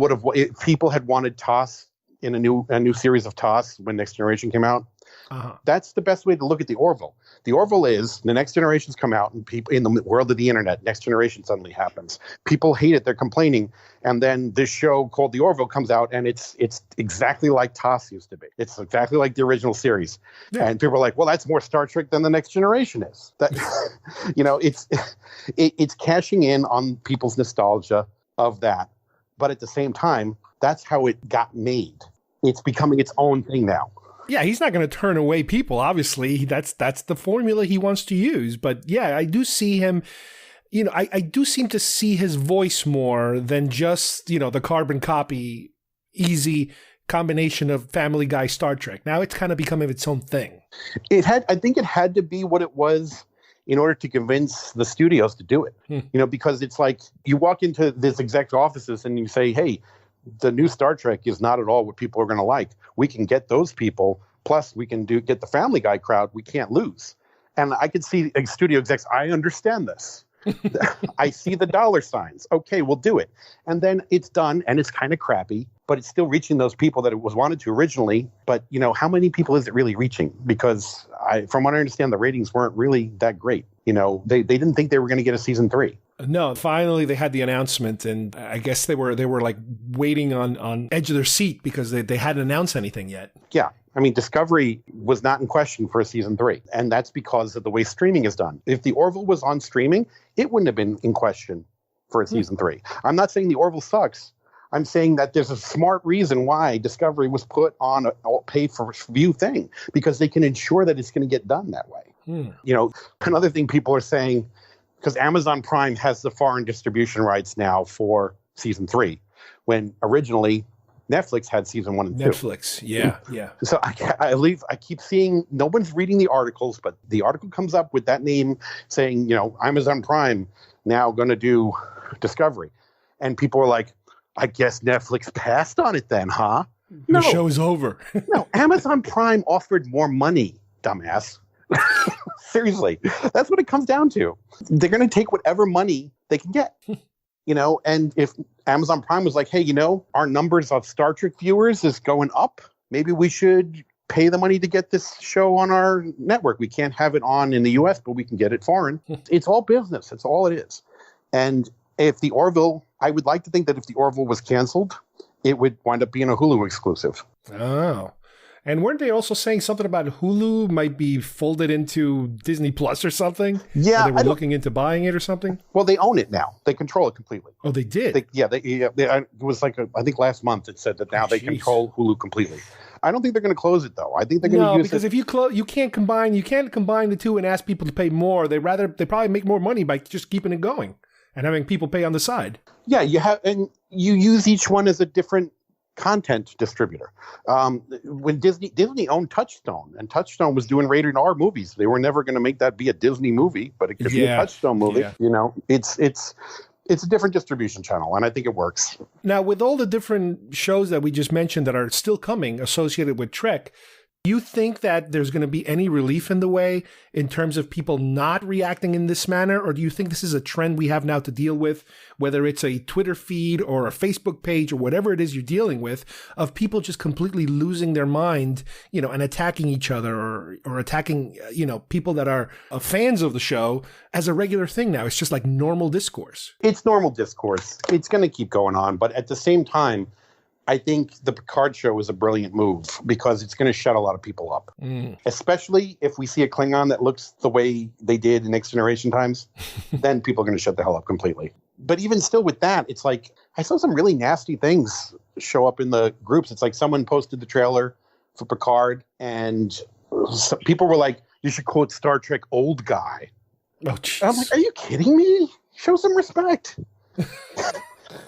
had wanted TOS in a new series of TOS when Next Generation came out. That's the best way to look at the Orville. The Orville is the Next Generations come out and people in the world of the internet, Next Generation suddenly happens. People hate it. They're complaining. And then this show called The Orville comes out and it's exactly like TOS used to be. It's exactly like the original series. Yeah. And people are like, well, that's more Star Trek than the Next Generation is. That, it's cashing in on people's nostalgia of that. But at the same time, that's how it got made. It's becoming its own thing now. Yeah, he's not going to turn away people. Obviously, that's the formula he wants to use. But yeah, I do see him, I do seem to see his voice more than just, the carbon copy, easy combination of Family Guy, Star Trek. Now it's kind of becoming its own thing. I think it had to be what it was in order to convince the studios to do it. Because it's like you walk into this exec offices and you say, hey, the new Star Trek is not at all what people are going to like. We can get those people. Plus, we can get the Family Guy crowd. We can't lose. And I could see studio execs. I understand this. I see the dollar signs. Okay, we'll do it. And then it's done, and it's kind of crappy, but it's still reaching those people that it was wanted to originally. But how many people is it really reaching? Because from what I understand, the ratings weren't really that great. They didn't think they were going to get a season 3. No, finally they had the announcement, and I guess they were like waiting on edge of their seat because they hadn't announced anything yet. Yeah. I mean, Discovery was not in question for a season 3, and that's because of the way streaming is done. If the Orville was on streaming, it wouldn't have been in question for a season 3. I'm not saying the Orville sucks. I'm saying that there's a smart reason why Discovery was put on a pay-per-view thing, because they can ensure that it's going to get done that way. Another thing people are saying, because Amazon Prime has the foreign distribution rights now for season 3, when originally Netflix had season 1 and 2. Netflix, yeah. So I keep seeing, no one's reading the articles, but the article comes up with that name saying, Amazon Prime now going to do Discovery. And people are like, I guess Netflix passed on it then, huh? No. The show's over. No, Amazon Prime offered more money, dumbass. Seriously, that's what it comes down to. They're going to take whatever money they can get, and if Amazon Prime was like, hey, our numbers of Star Trek viewers is going up, maybe we should pay the money to get this show on our network. We can't have it on in the US, but we can get it foreign. It's all business. It's all it is. And if the Orville, I would like to think that if the Orville was canceled, it would wind up being a Hulu exclusive. Oh. And weren't they also saying something about Hulu might be folded into Disney Plus or something? Yeah. Or they were looking into buying it or something? Well, they own it now. They control it completely. Oh, they did? It was like, I think last month it said that now they control Hulu completely. I don't think they're going to close it, though. I think they're going to use it. No, because if you can't combine the two and ask people to pay more. They probably make more money by just keeping it going and having people pay on the side. Yeah, you use each one as a different content distributor. When Disney owned Touchstone, and Touchstone was doing rated R movies. They were never going to make that be a Disney movie, but it could be a Touchstone movie. Yeah. It's a different distribution channel, and I think it works. Now, with all the different shows that we just mentioned that are still coming associated with Trek, You think that there's going to be any relief in the way in terms of people not reacting in this manner? Or do you think this is a trend we have now to deal with, whether it's a Twitter feed or a Facebook page or whatever it is you're dealing with, of people just completely losing their mind, and attacking each other or attacking, people that are fans of the show as a regular thing now? It's just like normal discourse. It's normal discourse. It's going to keep going on. But at the same time, I think the Picard show is a brilliant move because it's going to shut a lot of people up, especially if we see a Klingon that looks the way they did in Next Generation times, then people are going to shut the hell up completely. But even still with that, it's like I saw some really nasty things show up in the groups. It's like someone posted the trailer for Picard and people were like, you should quote Star Trek old guy. Oh, I'm like, are you kidding me? Show some respect.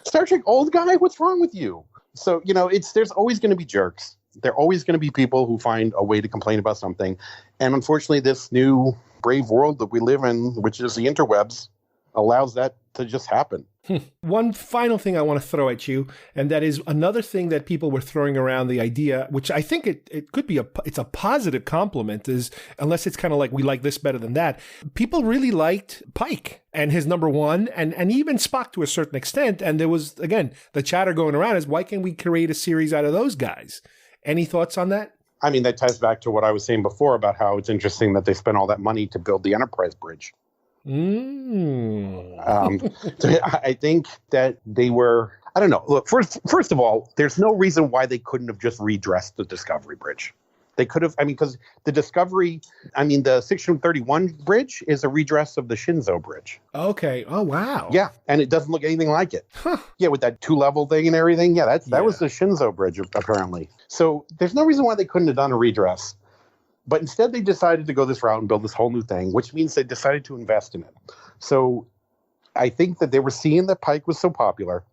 Star Trek old guy? What's wrong with you? So, there's always going to be jerks. There are always going to be people who find a way to complain about something. And unfortunately, this new brave world that we live in, which is the interwebs, allows that to just happen. One final thing I want to throw at you, and that is another thing that people were throwing around the idea, which I think it could be it's a positive compliment, is unless it's kind of like we like this better than that. People really liked Pike and his number one, and even Spock to a certain extent. And there was, again, the chatter going around is, why can't we create a series out of those guys? Any thoughts on that? I mean, that ties back to what I was saying before about how it's interesting that they spent all that money to build the Enterprise bridge. So I think that they were, I don't know. Look, first of all, there's no reason why they couldn't have just redressed the Discovery bridge. They could have, because the the Section 31 bridge is a redress of the Shinzo bridge. Okay. Oh, wow. Yeah. And it doesn't look anything like it. Huh. Yeah. With that 2-level thing and everything. Yeah. That was the Shinzo bridge, apparently. So there's no reason why they couldn't have done a redress. But instead, they decided to go this route and build this whole new thing, which means they decided to invest in it. So I think that they were seeing that Pike was so popular,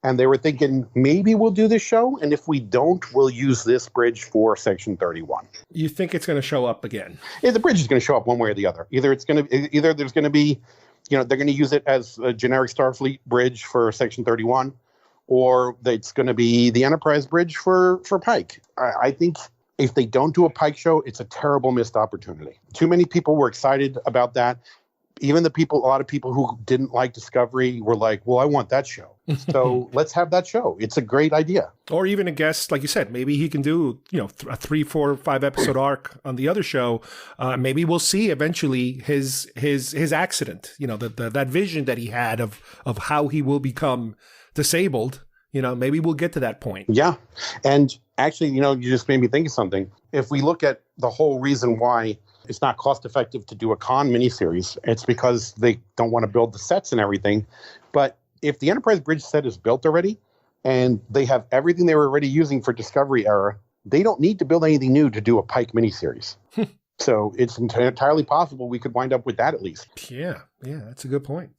and they were thinking, maybe we'll do this show, and if we don't, we'll use this bridge for Section 31. You think it's going to show up again? Yeah, the bridge is going to show up one way or the other. Either there's going to be, they're going to use it as a generic Starfleet bridge for Section 31, or it's going to be the Enterprise bridge for Pike. I think if they don't do a Pike show, it's a terrible missed opportunity. Too many people were excited about that. Even a lot of people who didn't like Discovery were like, well, I want that show. So let's have that show. It's a great idea. Or even a guest, like you said, maybe he can do, a 3, 4, 5 episode arc on the other show. Maybe we'll see eventually his accident, that vision that he had of how he will become disabled. Maybe we'll get to that point. Yeah. And actually, you just made me think of something. If we look at the whole reason why it's not cost effective to do a Khan miniseries, it's because they don't want to build the sets and everything. But if the Enterprise bridge set is built already and they have everything they were already using for Discovery era, they don't need to build anything new to do a Pike miniseries. So it's entirely possible we could wind up with that at least. Yeah, that's a good point.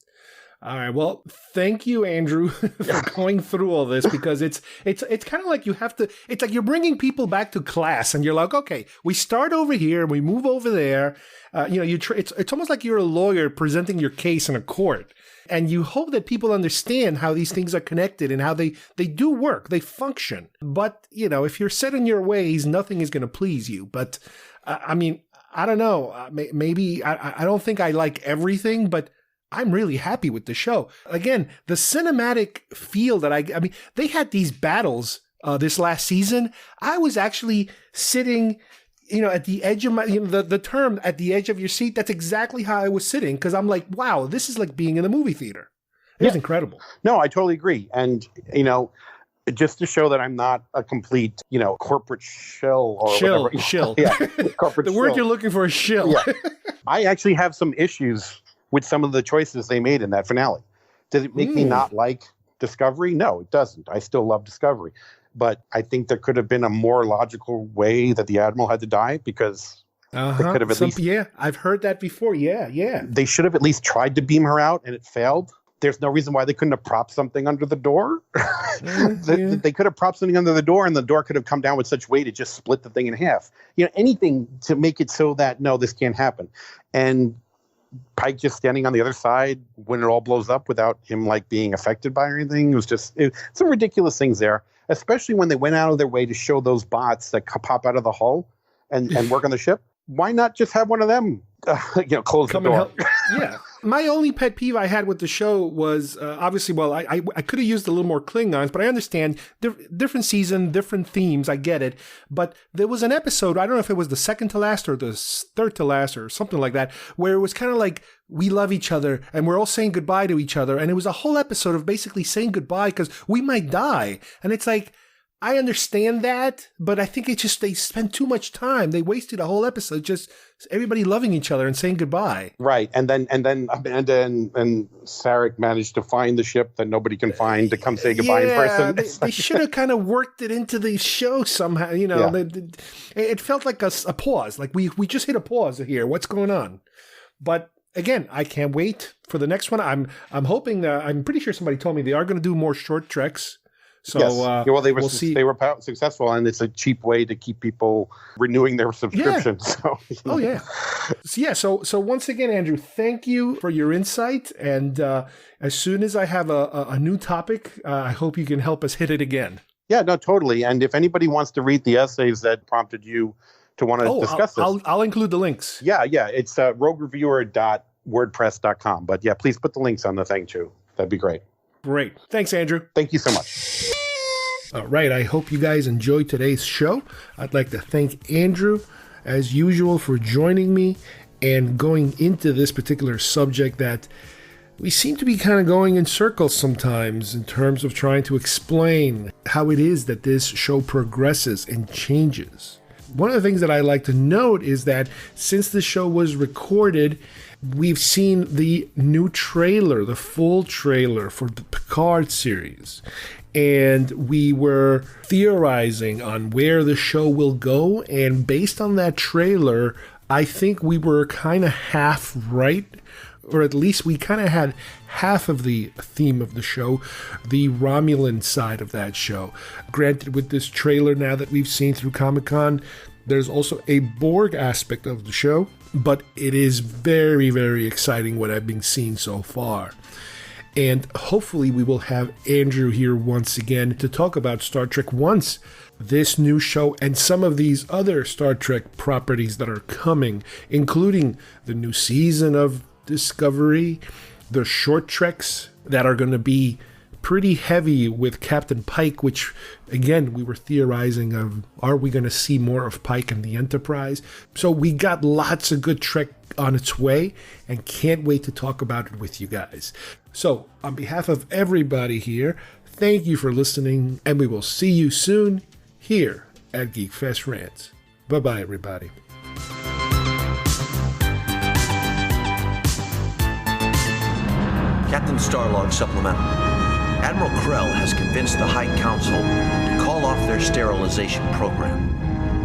All right. Well, thank you, Andrew, for going through all this, because it's kind of like it's like you're bringing people back to class and you're like, okay, we start over here, we move over there. It's almost like you're a lawyer presenting your case in a court, and you hope that people understand how these things are connected and how they do work, they function. But, if you're set in your ways, nothing is going to please you. But I don't know. Maybe I don't think I like everything, but I'm really happy with the show. Again, the cinematic feel that they had these battles this last season. I was actually sitting, at the edge of my, the term at the edge of your seat. That's exactly how I was sitting, because I'm like, wow, this is like being in a movie theater. It was incredible. No, I totally agree. And, just to show that I'm not a complete, corporate shill or shill. whatever. Shill. Yeah, corporate the word shill. you're looking for is shill. Yeah. I actually have some issues with some of the choices they made in that finale. Does it make me not like Discovery? No, it doesn't. I still love Discovery. But I think there could have been a more logical way that the Admiral had to die, because they could have at least... Yeah, I've heard that before. Yeah. They should have at least tried to beam her out, and it failed. There's no reason why they couldn't have propped something under the door. They could have propped something under the door, and the door could have come down with such weight it just split the thing in half. Anything to make it so that, no, this can't happen. And Pike just standing on the other side when it all blows up without him being affected by anything. It was just some ridiculous things there, especially when they went out of their way to show those bots that pop out of the hull and work on the ship, why not just have one of them, close the door? Yeah. My only pet peeve I had with the show was obviously, well, I could have used a little more Klingons, but I understand different season, different themes. I get it. But there was an episode, I don't know if it was the second to last or the third to last or something like that, where it was kind of like we love each other and we're all saying goodbye to each other. And it was a whole episode of basically saying goodbye because we might die. And it's like, I understand that, but I think they spent too much time. They wasted a whole episode just everybody loving each other and saying goodbye. Right, and then Amanda and Sarek managed to find the ship that nobody can find to come say goodbye in person. They should have kind of worked it into the show somehow. It felt like a pause. Like we just hit a pause here. What's going on? But again, I can't wait for the next one. I'm hoping that I'm pretty sure somebody told me they are going to do more short treks. So, yes. They were successful, and it's a cheap way to keep people renewing their subscriptions. Yeah. So once again, Andrew, thank you for your insight. And as soon as I have a new topic, I hope you can help us hit it again. Yeah, no, totally. And if anybody wants to read the essays that prompted you to want to discuss this, I'll include the links. Yeah, it's roguereviewer.wordpress.com. But yeah, please put the links on the thing too. That'd be great. Great. Thanks, Andrew. Thank you so much. All right. I hope you guys enjoyed today's show. I'd like to thank Andrew, as usual, for joining me and going into this particular subject that we seem to be kind of going in circles sometimes in terms of trying to explain how it is that this show progresses and changes. One of the things that I like to note is that since the show was recorded, we've seen the new trailer, the full trailer for the Picard series. And we were theorizing on where the show will go. And based on that trailer, I think we were kind of half right. Or at least we kind of had half of the theme of the show, the Romulan side of that show. Granted, with this trailer now that we've seen through Comic-Con, there's also a Borg aspect of the show, but it is very, very exciting what I've been seeing so far. And hopefully we will have Andrew here once again to talk about Star Trek once this new show and some of these other Star Trek properties that are coming, including the new season of Discovery, the short treks that are going to be pretty heavy with Captain Pike, which again we were theorizing of, are we going to see more of Pike in the Enterprise? So we got lots of good Trek on its way and can't wait to talk about it with you guys. So on behalf of everybody here, thank you for listening, and we will see you soon here at Geekfest Rants. Bye-bye, everybody. Captain Starlog Supplemental. Admiral Krell has convinced the High Council to call off their sterilization program.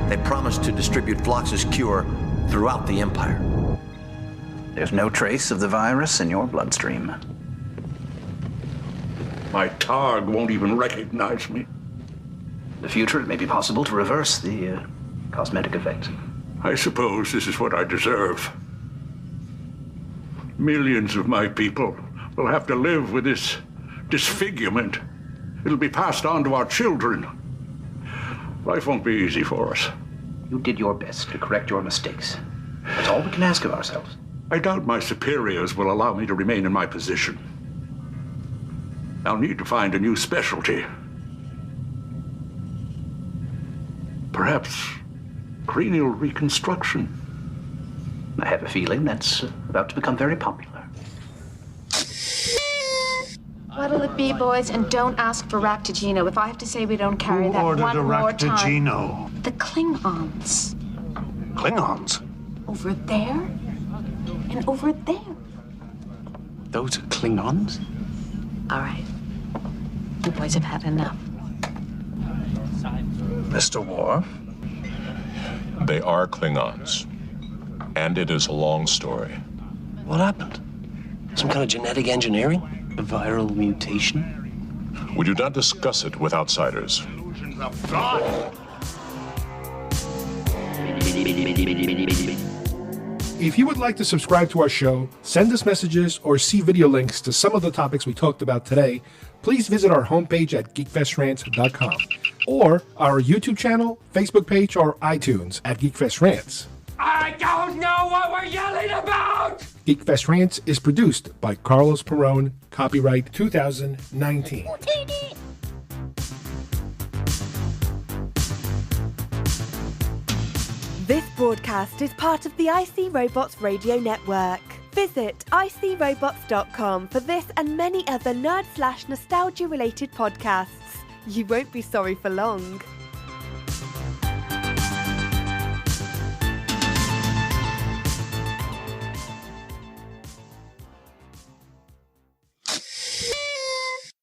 They promised to distribute Phlox's cure throughout the Empire. There's no trace of the virus in your bloodstream. My Targ won't even recognize me. In the future, it may be possible to reverse the cosmetic effects. I suppose this is what I deserve. Millions of my people will have to live with this disfigurement. It'll be passed on to our children. Life won't be easy for us. You did your best to correct your mistakes. That's all we can ask of ourselves. I doubt my superiors will allow me to remain in my position. I'll need to find a new specialty. Perhaps cranial reconstruction. I have a feeling that's about to become very popular. What'll it be, boys? And don't ask for Ractigino. If I have to say we don't carry Who that ordered one a more time. Ractigino? The Klingons. Klingons? Over there and over there. Those are Klingons? All right. You boys have had enough. Mr. Worf? They are Klingons. And it is a long story. What happened? Some kind of genetic engineering? A viral mutation? We do not discuss it with outsiders. Of God. If you would like to subscribe to our show, send us messages, or see video links to some of the topics we talked about today, please visit our homepage at geekfestrants.com or our YouTube channel, Facebook page, or iTunes at Geekfest Rants. I don't know what we're yelling about! Geekfest Rants is produced by Carlos Perone, copyright 2019. This broadcast is part of the IC Robots Radio Network. Visit icrobots.com for this and many other nerd/nostalgia related podcasts. You won't be sorry for long.